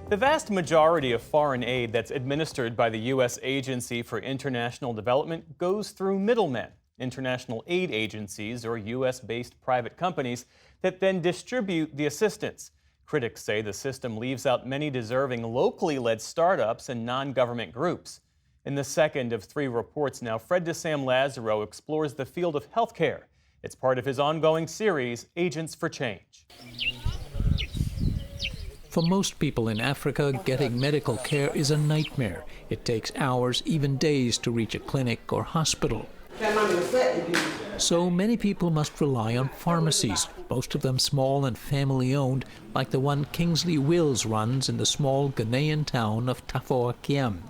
The vast majority of foreign aid that's administered by the U.S. Agency for International Development goes through middlemen, international aid agencies or U.S.-based private companies that then distribute the assistance. Critics say the system leaves out many deserving locally led startups and non-government groups. In the second of three reports now, Fred de Sam Lazaro explores the field of healthcare. It's part of his ongoing series, Agents for Change. For most people in Africa, getting medical care is a nightmare. It takes hours, even days, to reach a clinic or hospital. So many people must rely on pharmacies, most of them small and family-owned, like the one Kingsley Wills runs in the small Ghanaian town of Tafoakiam.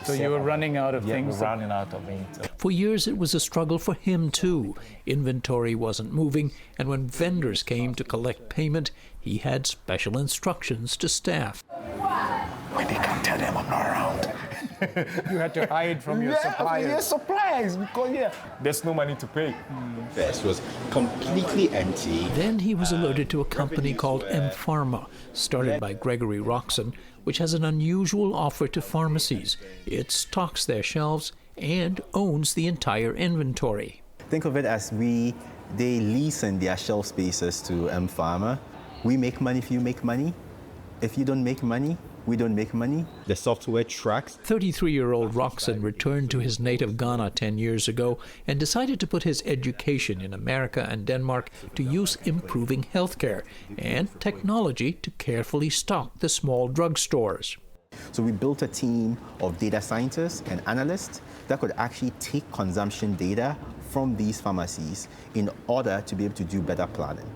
So you were running out of things? Yeah, running out of it. For years, it was a struggle for him, too. Inventory wasn't moving, and when vendors came to collect payment, he had special instructions to staff. When they can tell them I'm not around. You had to hide from your suppliers. Your suppliers, because there's no money to pay. This was completely empty. Then he was alerted to a company called M-Pharma, started by Gregory Roxon, which has an unusual offer to pharmacies. It stocks their shelves and owns the entire inventory. Think of it as they leasen their shelf spaces to M-Pharma. We make money if you make money. If you don't make money, we don't make money. The software tracks. 33-year-old Roxon returned to his native Ghana 10 years ago and decided to put his education in America and Denmark to use improving healthcare and technology to carefully stock the small drugstores. So we built a team of data scientists and analysts that could actually take consumption data from these pharmacies in order to be able to do better planning.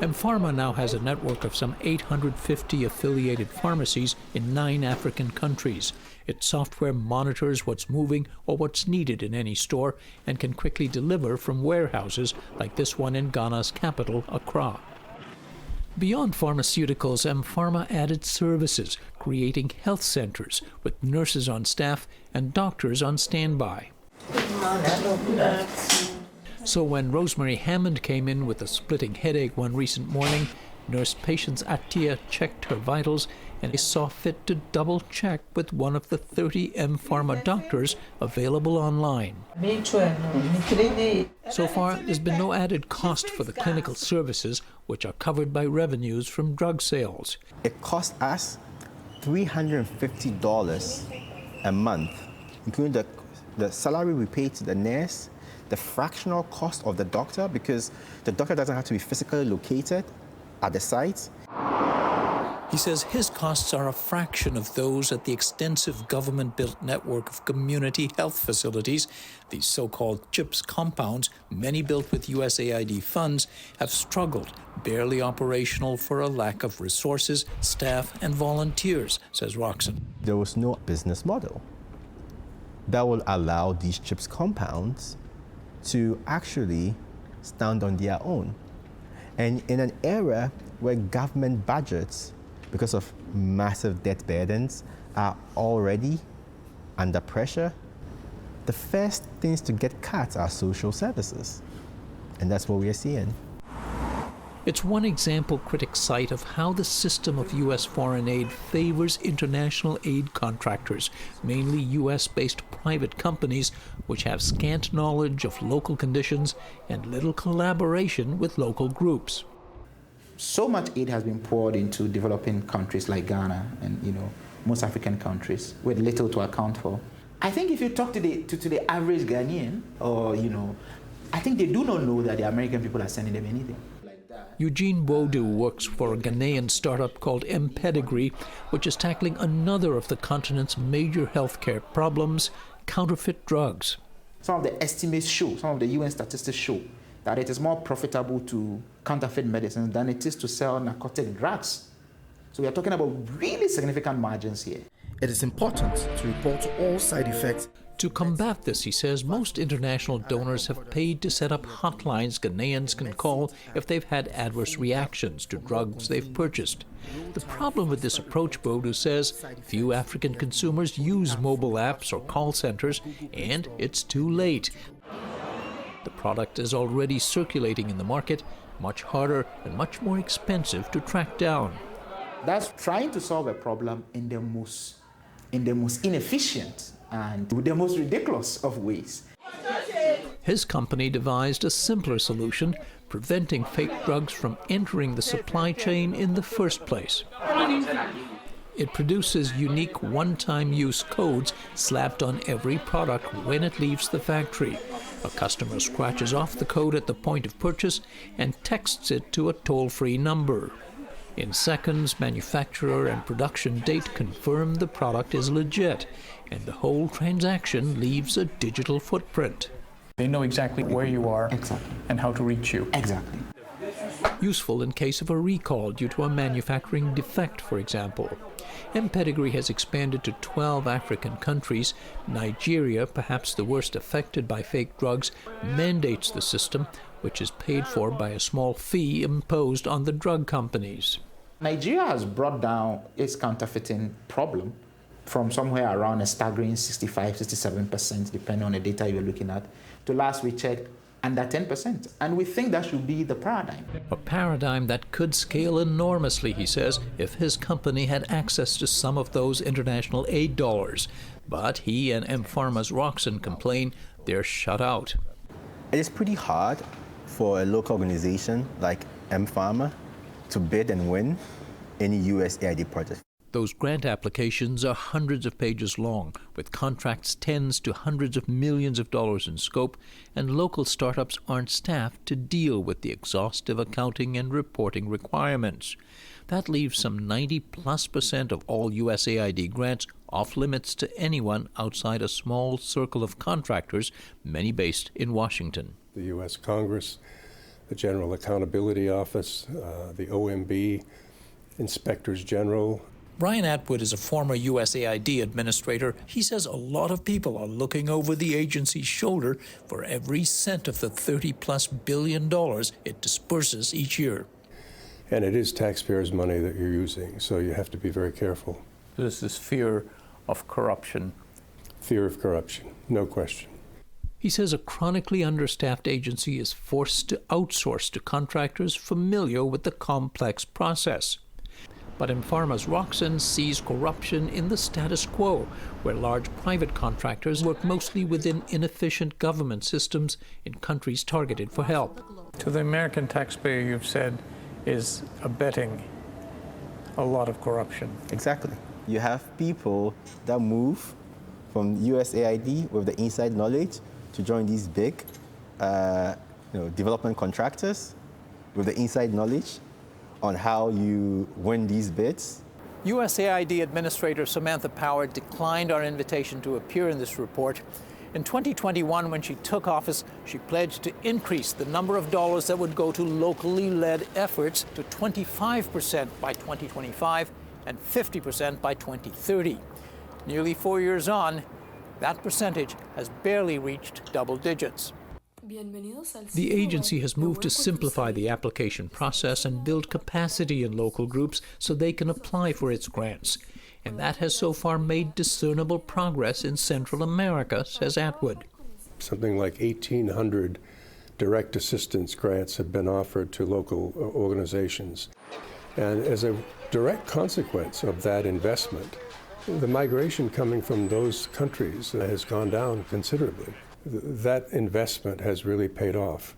M-Pharma now has a network of some 850 affiliated pharmacies in 9 African countries. Its software monitors what's moving or what's needed in any store and can quickly deliver from warehouses like this one in Ghana's capital, Accra. Beyond pharmaceuticals, M-Pharma added services, creating health centers with nurses on staff and doctors on standby. So when Rosemary Hammond came in with a splitting headache one recent morning, Nurse Patience Atia checked her vitals and saw fit to double-check with one of the 30 M-Pharma doctors available online. So far, there's been no added cost for the clinical services, which are covered by revenues from drug sales. It cost us $350 a month, including the salary we pay to the nurse, the fractional cost of the doctor, because the doctor doesn't have to be physically located at the site. He says his costs are a fraction of those at the extensive government-built network of community health facilities. These so-called CHIPS compounds, many built with USAID funds, have struggled, barely operational for a lack of resources, staff, and volunteers, says Roxon. There was no business model that will allow these CHIPS compounds to actually stand on their own. And in an era where government budgets, because of massive debt burdens, are already under pressure, the first things to get cut are social services. And that's what we are seeing. It's one example critics cite of how the system of U.S. foreign aid favors international aid contractors, mainly U.S.-based private companies, which have scant knowledge of local conditions and little collaboration with local groups. So much aid has been poured into developing countries like Ghana and most African countries with little to account for. I think if you talk to the average Ghanaian, I think they do not know that the American people are sending them anything. Eugene Bodu works for a Ghanaian startup called M-Pedigree, which is tackling another of the continent's major healthcare problems, counterfeit drugs. Some of the estimates show, some of the UN statistics show, that it is more profitable to counterfeit medicines than it is to sell narcotic drugs. So we are talking about really significant margins here. It is important to report all side effects. To combat this, he says, most international donors have paid to set up hotlines Ghanaians can call if they've had adverse reactions to drugs they've purchased. The problem with this approach, Bodu says, few African consumers use mobile apps or call centers, and it's too late. The product is already circulating in the market, much harder and much more expensive to track down. That's trying to solve a problem in the most inefficient and the most ridiculous of ways. His company devised a simpler solution, preventing fake drugs from entering the supply chain in the first place. It produces unique one-time use codes slapped on every product when it leaves the factory. A customer scratches off the code at the point of purchase and texts it to a toll-free number. In seconds, manufacturer and production date confirm the product is legit, and the whole transaction leaves a digital footprint. They know exactly where you are and how to reach you. Exactly. Useful in case of a recall due to a manufacturing defect, for example. M-Pedigree has expanded to 12 African countries. Nigeria, perhaps the worst affected by fake drugs, mandates the system, which is paid for by a small fee imposed on the drug companies. Nigeria has brought down its counterfeiting problem from somewhere around a staggering 65-67%, depending on the data you're looking at, to last we checked, under 10%. And we think that should be the paradigm. A paradigm that could scale enormously, he says, if his company had access to some of those international aid dollars. But he and M-Pharma's Roxen complain they're shut out. It is pretty hard for a local organization like M-Pharma to bid and win any USAID project. Those grant applications are hundreds of pages long, with contracts tens to hundreds of millions of dollars in scope, and local startups aren't staffed to deal with the exhaustive accounting and reporting requirements. That leaves some 90+% of all USAID grants off limits to anyone outside a small circle of contractors, many based in Washington. The U.S. Congress, the General Accountability Office, the OMB, Inspectors General. Brian Atwood is a former USAID administrator. He says a lot of people are looking over the agency's shoulder for every cent of the $30+ billion it disperses each year. And it is taxpayers' money that you're using, so you have to be very careful. There's this fear of corruption. Fear of corruption, no question. He says a chronically understaffed agency is forced to outsource to contractors familiar with the complex process. But M-Pharma's Roxen sees corruption in the status quo, where large private contractors work mostly within inefficient government systems in countries targeted for help. To the American taxpayer, you've said, is abetting a lot of corruption. Exactly. You have people that move from USAID with the inside knowledge to join these big development contractors with the inside knowledge on how you win these bids. USAID Administrator Samantha Power declined our invitation to appear in this report. In 2021, when she took office, she pledged to increase the number of dollars that would go to locally led efforts to 25% by 2025 and 50% by 2030. Nearly 4 years on, that percentage has barely reached double digits. The agency has moved to simplify the application process and build capacity in local groups so they can apply for its grants. And that has so far made discernible progress in Central America, says Atwood. Something like 1,800 direct assistance grants have been offered to local organizations. And as a direct consequence of that investment, the migration coming from those countries has gone down considerably. That investment has really paid off.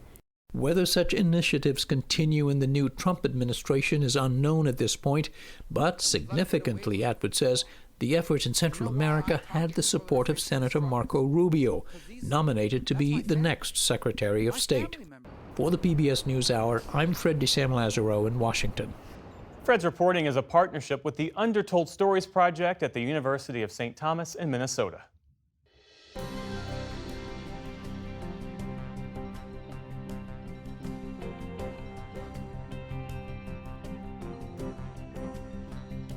Whether such initiatives continue in the new Trump administration is unknown at this point, but significantly, Atwood says, the effort in Central America had the support of Senator Marco Rubio, nominated to be the next Secretary of State. For the PBS NewsHour, I'm Fred DeSam-Lazaro in Washington. Fred's reporting is a partnership with the Undertold Stories Project at the University of St. Thomas in Minnesota.